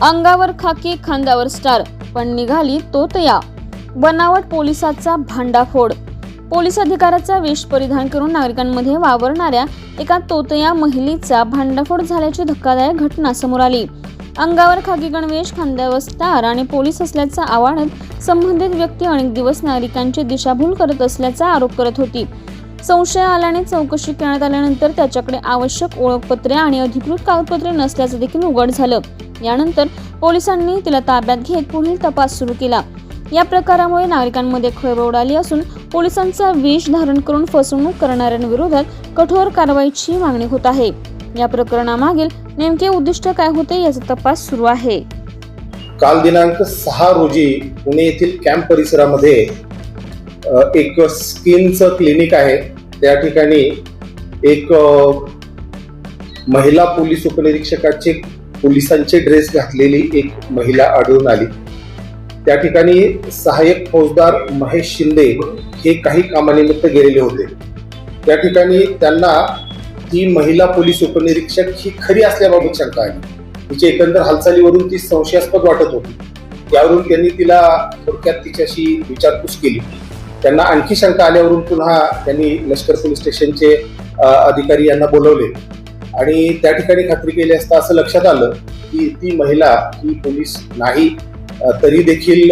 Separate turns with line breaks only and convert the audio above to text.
अंगावर खाकी खांद्यावर स्टार पण निघाली तोतया, बनावट पोलिसाचा भांडाफोड। पोलीस अधिकाऱ्याचा वेश परिधान करून नागरिकांमध्ये वावरणाऱ्या एका तोतया महिलेचा भांडाफोड झाल्याची धक्कादायक घटना समोर आली। अंगावर खाकी गणवेश, खांद्यावर स्टार आणि पोलीस असल्याचा आवाडत संबंधित व्यक्ती अनेक दिवस नागरिकांची दिशाभूल करत असल्याचा आरोप करत होती। संशय आल्याने चौकशी करण्यात आल्यानंतर त्याच्याकडे आवश्यक ओळखपत्रे आणि अधिकृत कागदपत्रे नसल्याचं देखील उघड झालं। यानंतर पोलिसांनी तिला ताब्यात घेत पुढील तपास सुरू केला। या प्रकारामुळे नागरिकांमध्ये खळबळ उडाली असून पोलिसांचा वेश धारण करून फसवणूक करणाऱ्यांविरोधात कठोर कारवाईची मागणी होत आहे। या प्रकरणामागील नेमके उद्दिष्ट काय होते याचा तपास सुरू आहे।
काल दिनांक 6 रोजी पुणे येथील कॅम्प परिसरामध्ये एक स्किनचं क्लिनिक आहे। त्या ठिकाणी एक महिला पोलीस उपनिरीक्षकाचे पोलिसांचे ड्रेस घातलेली एक महिला आढळून आली। त्या ठिकाणी सहाय्यक फौजदार महेश शिंदे हे काही कामानिमित्त गेलेले होते। त्या ठिकाणी त्यांना ती महिला पोलीस उपनिरीक्षक ही खरी असल्याबाबत शंका आली। तिच्या एकंदर हालचालीवरून ती संशयास्पद वाटत होती। त्यावरून त्यांनी तिला थोडक्यात तिच्याशी विचारपूस केली। त्यांना आणखी शंका आल्यावरून पुन्हा त्यांनी लष्कर पोलीस स्टेशनचे अधिकारी यांना बोलवले आणि त्या ठिकाणी खात्री केली असता असं लक्षात आलं की ती महिला ही पोलीस नाही, तरी देखील